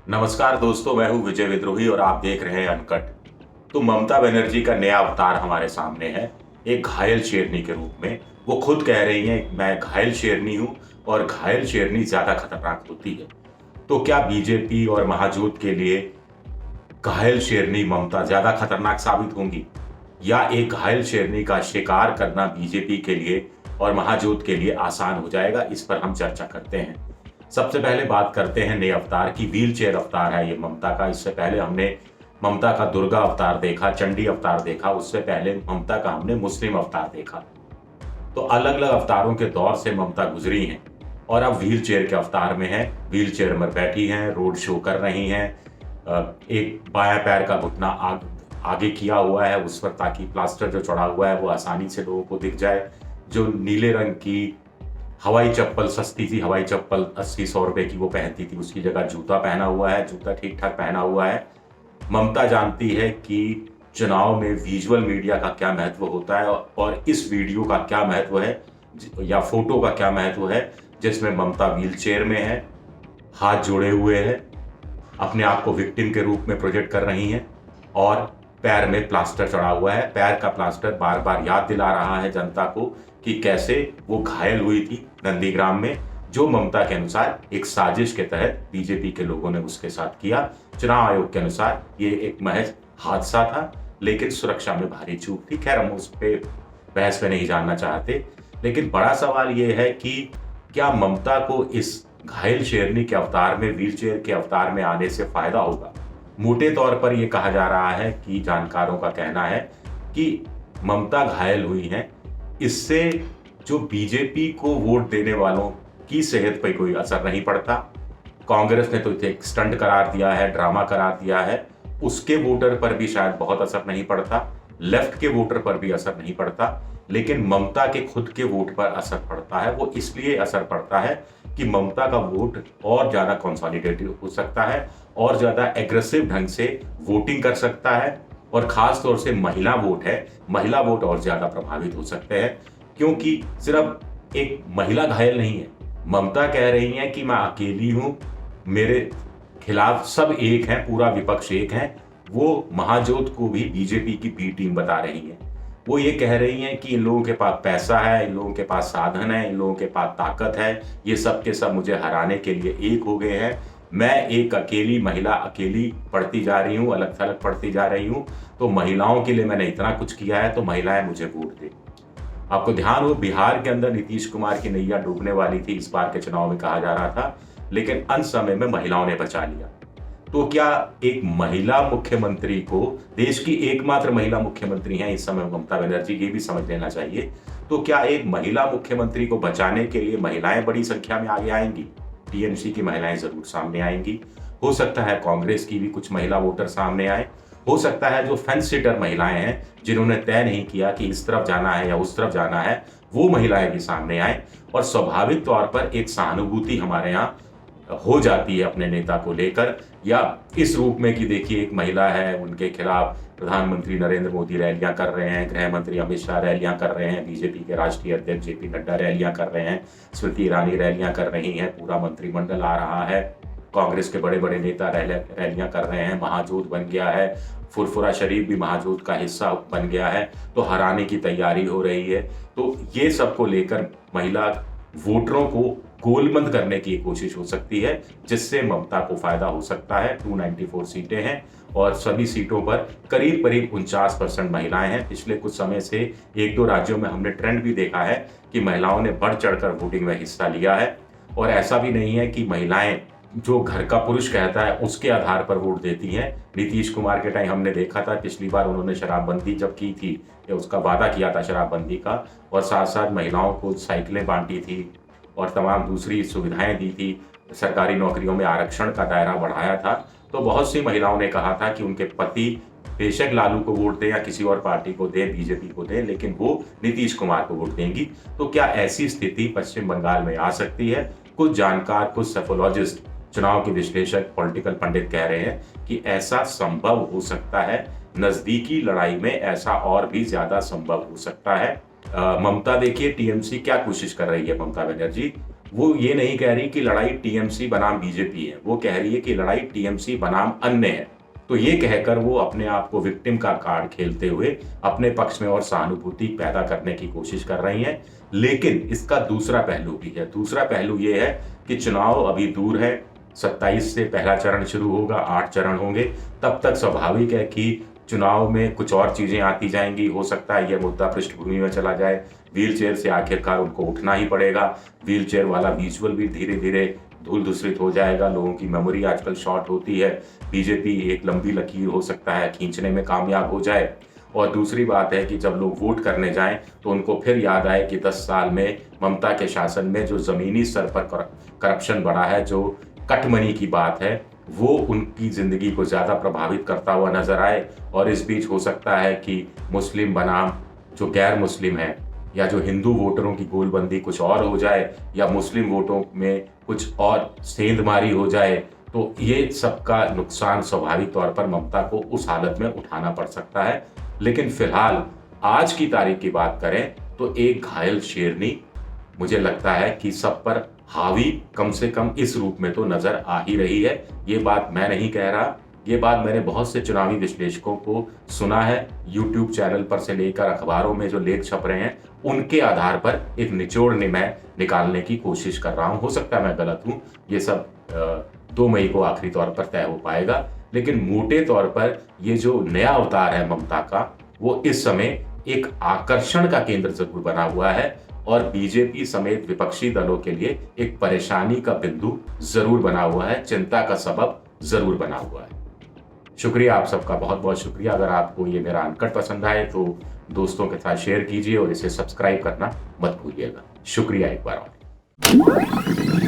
नमस्कार दोस्तों, मैं हूं विजय विद्रोही और आप देख रहे हैं अनकट। तो ममता बनर्जी का नया अवतार हमारे सामने है, एक घायल शेरनी के रूप में। वो खुद कह रही हैं मैं घायल शेरनी हूं और घायल शेरनी ज्यादा खतरनाक होती है। तो क्या बीजेपी और महाजोत के लिए घायल शेरनी ममता ज्यादा खतरनाक साबित होंगी, या एक घायल शेरनी का शिकार करना बीजेपी के लिए और महाजोत के लिए आसान हो जाएगा? इस पर हम चर्चा करते हैं। सबसे पहले बात करते हैं नए अवतार की। व्हील चेयर अवतार है ये ममता का। इससे पहले हमने ममता का दुर्गा अवतार देखा, चंडी अवतार देखा, उससे पहले ममता का हमने मुस्लिम अवतार देखा। तो अलग अलग अवतारों के दौर से ममता गुजरी हैं और अब व्हील चेयर के अवतार में है। व्हील चेयर में बैठी हैं, रोड शो कर रही हैं। एक बायां पैर का घुटना आगे किया हुआ है उस पर, ताकि प्लास्टर जो चढ़ा हुआ है वो आसानी से लोगों को दिख जाए। जो नीले रंग की हवाई चप्पल, सस्ती सी हवाई चप्पल 80-100 रुपए की वो पहनती थी, उसकी जगह जूता पहना हुआ है। जूता ठीक ठाक पहना हुआ है। ममता जानती है कि चुनाव में विजुअल मीडिया का क्या महत्व होता है और इस वीडियो का क्या महत्व है या फोटो का क्या महत्व है, जिसमें ममता व्हील चेयर में है, हाथ जोड़े हुए है, अपने आप को विक्टिम के रूप में प्रोजेक्ट कर रही हैं और पैर में प्लास्टर चढ़ा हुआ है। पैर का प्लास्टर बार बार याद दिला रहा है जनता को कि कैसे वो घायल हुई थी नंदीग्राम में, जो ममता के अनुसार एक साजिश के तहत बीजेपी के लोगों ने उसके साथ किया। चुनाव आयोग के अनुसार ये एक महज हादसा था, लेकिन सुरक्षा में भारी चूक थी। खैर, हम उस पर बहस में नहीं जानना चाहते, लेकिन बड़ा सवाल ये है कि क्या ममता को इस घायल शेरनी के अवतार में, व्हील चेयर के अवतार में आने से फायदा होगा? मोटे तौर पर यह कहा जा रहा है कि जानकारों का कहना है कि ममता घायल हुई हैं, इससे जो बीजेपी को वोट देने वालों की सेहत पर कोई असर नहीं पड़ता। कांग्रेस ने तो इसे एक स्टंट करार दिया है, ड्रामा करार दिया है, उसके वोटर पर भी शायद बहुत असर नहीं पड़ता, लेफ्ट के वोटर पर भी असर नहीं पड़ता, लेकिन ममता के खुद के वोट पर असर पड़ता है। वो इसलिए असर पड़ता है कि ममता का वोट और ज्यादा कंसोलिडेटेड हो सकता है और ज्यादा एग्रेसिव ढंग से वोटिंग कर सकता है, और खास तौर से महिला वोट है, महिला वोट और ज्यादा प्रभावित हो सकते हैं, क्योंकि सिर्फ एक महिला घायल नहीं है। ममता कह रही है कि मैं अकेली हूं, मेरे खिलाफ सब एक हैं, पूरा विपक्ष एक है। वो महाजोत को भी बीजेपी की बी टीम बता रही है। वो ये कह रही हैं कि इन लोगों के पास पैसा है, इन लोगों के पास साधन है, इन लोगों के पास ताकत है, ये सब के सब मुझे हराने के लिए एक हो गए हैं। मैं एक अकेली महिला, अकेली पढ़ती जा रही हूँ, अलग थलग पढ़ती जा रही हूँ, तो महिलाओं के लिए मैंने इतना कुछ किया है, तो महिलाएं मुझे वोट दें। आपको ध्यान हो, बिहार के अंदर नीतीश कुमार की नैया डूबने वाली थी, इस बार के चुनाव में कहा जा रहा था, लेकिन अंत समय में महिलाओं ने बचा लिया। तो क्या एक महिला मुख्यमंत्री को, देश की एकमात्र महिला मुख्यमंत्री हैं इस समय ममता बनर्जी, ये भी समझ लेना चाहिए, तो क्या एक महिला मुख्यमंत्री को बचाने के लिए महिलाएं बड़ी संख्या में आगे आएंगी? टीएमसी की महिलाएं जरूर सामने आएंगी। हो सकता है कांग्रेस की भी कुछ महिला वोटर सामने आए। हो सकता है जो फेंस सिटर महिलाएं हैं, जिन्होंने तय नहीं किया कि इस तरफ जाना है या उस तरफ जाना है, वो महिलाएं भी सामने आए, और स्वाभाविक तौर पर एक सहानुभूति हमारे यहाँ हो जाती है अपने नेता को लेकर, या इस रूप में कि देखिए एक महिला है, उनके खिलाफ प्रधानमंत्री नरेंद्र मोदी रैलियां कर रहे हैं, गृह मंत्री अमित शाह रैलियां कर रहे हैं, बीजेपी के राष्ट्रीय अध्यक्ष जेपी नड्डा रैलियां कर रहे हैं, स्मृति ईरानी रैलियां कर रही हैं, पूरा मंत्रिमंडल आ रहा है, कांग्रेस के बड़े बड़े नेता रैलियां कर रहे हैं, महाजोत बन गया है, फुरफुरा शरीफ भी महाजोत का हिस्सा बन गया है, तो हराने की तैयारी हो रही है। तो ये सबको लेकर महिला वोटरों को गोलबंद करने की कोशिश हो सकती है, जिससे ममता को फायदा हो सकता है। 294 सीटें हैं और सभी सीटों पर करीब करीब 49% महिलाएं हैं। पिछले कुछ समय से एक दो राज्यों में हमने ट्रेंड भी देखा है कि महिलाओं ने बढ़ चढ़कर वोटिंग में हिस्सा लिया है, और ऐसा भी नहीं है कि महिलाएं जो घर का पुरुष कहता है उसके आधार पर वोट देती हैं। नीतीश कुमार के टाइम हमने देखा था, पिछली बार उन्होंने शराबबंदी जब की थी, या उसका वादा किया था शराबबंदी का, और साथ साथ महिलाओं को साइकिलें बांटी थी और तमाम दूसरी सुविधाएं दी थी, सरकारी नौकरियों में आरक्षण का दायरा बढ़ाया था, तो बहुत सी महिलाओं ने कहा था कि उनके पति बेशक लालू को वोट दें या किसी और पार्टी को दें, बीजेपी को दें, लेकिन वो नीतीश कुमार को वोट देंगी। तो क्या ऐसी स्थिति पश्चिम बंगाल में आ सकती है? कुछ जानकार, कुछ सेफोलॉजिस्ट, चुनाव के विश्लेषक, पॉलिटिकल पंडित कह रहे हैं कि ऐसा संभव हो सकता है। नजदीकी लड़ाई में ऐसा और भी ज्यादा संभव हो सकता है। ममता देखिए, टीएमसी क्या कोशिश कर रही है, ममता बनर्जी वो ये नहीं कह रही कि लड़ाई टीएमसी बनाम बीजेपी है, वो कह रही है कि लड़ाई टीएमसी बनाम अन्य है। तो ये कहकर वो अपने आप को विक्टिम का कार्ड खेलते हुए अपने पक्ष में और सहानुभूति पैदा करने की कोशिश कर रही हैं। लेकिन इसका दूसरा पहलू भी है। दूसरा पहलू ये है कि चुनाव अभी दूर है, 27 से पहला चरण शुरू होगा, 8 चरण होंगे। तब तक स्वाभाविक है कि चुनाव में कुछ और चीजें आती जाएंगी। हो सकता है यह मुद्दा पृष्ठभूमि में चला जाए, व्हील चेयर से आखिरकार उनको उठना ही पड़ेगा। व्हील चेयर वाला विजुअल भी धीरे धीरे धूल धूसरित हो जाएगा। लोगों की मेमोरी आजकल शॉर्ट होती है। बीजेपी एक लंबी लकीर हो सकता है खींचने में कामयाब हो जाए। और दूसरी बात है कि जब लोग वोट करने जाएं तो उनको फिर याद आए कि 10 साल में ममता के शासन में जो जमीनी स्तर पर करप्शन बढ़ा है, जो कटमनी की बात है, वो उनकी जिंदगी को ज्यादा प्रभावित करता हुआ नजर आए। और इस बीच हो सकता है कि मुस्लिम बनाम जो गैर मुस्लिम है, या जो हिंदू वोटरों की गोलबंदी कुछ और हो जाए, या मुस्लिम वोटों में कुछ और सेंधमारी हो जाए। तो ये सबका नुकसान स्वाभाविक तौर पर ममता को उस हालत में उठाना पड़ सकता है। लेकिन फिलहाल आज की तारीख की बात करें तो एक घायल शेरनी मुझे लगता है कि सब पर हावी कम से कम इस रूप में तो नजर आ ही रही है। ये बात मैं नहीं कह रहा, ये बात मैंने बहुत से चुनावी विश्लेषकों को सुना है। यूट्यूब चैनल पर से लेकर अखबारों में जो लेख छप रहे हैं, उनके आधार पर एक निचोड़ मैं निकालने की कोशिश कर रहा हूं। हो सकता है मैं गलत हूं, ये सब 2 मई को आखिरी तौर पर तय हो पाएगा। लेकिन मोटे तौर पर ये जो नया अवतार है ममता का, वो इस समय एक आकर्षण का केंद्र जरूर बना हुआ है और बीजेपी समेत विपक्षी दलों के लिए एक परेशानी का बिंदु जरूर बना हुआ है, चिंता का सबब जरूर बना हुआ है। शुक्रिया आप सबका, बहुत बहुत शुक्रिया। अगर आपको ये मेरा अनकट पसंद आए तो दोस्तों के साथ शेयर कीजिए और इसे सब्सक्राइब करना मत भूलिएगा। शुक्रिया एक बार और।